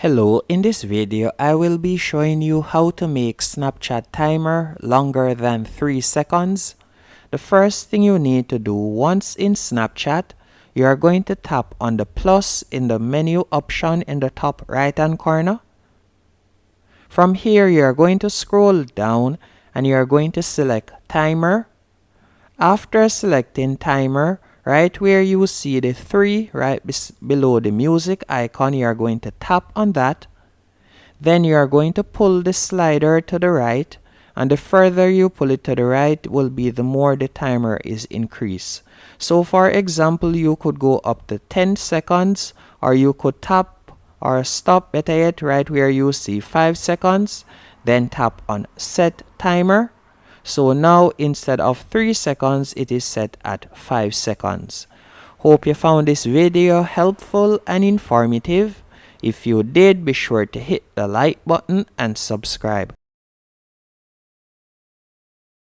Hello, in this video I will be showing you how to make Snapchat timer longer than 3 seconds. The first thing you need to do once in Snapchat, you are going to tap on the plus in the menu option in the top right hand corner. From here you are going to scroll down and you are going to select timer. After selecting timer, right where you see the 3 right below the music icon, you are going to tap on that. Then you are going to pull the slider to the right, and the further you pull it to the right will be the more the timer is increased. So for example, you could go up to 10 seconds, or you could tap or stop, better yet, right where you see 5 seconds, then tap on set timer. So now instead of 3 seconds, it is set at 5 seconds. Hope you found this video helpful and informative. If you did, be sure to hit the like button and subscribe.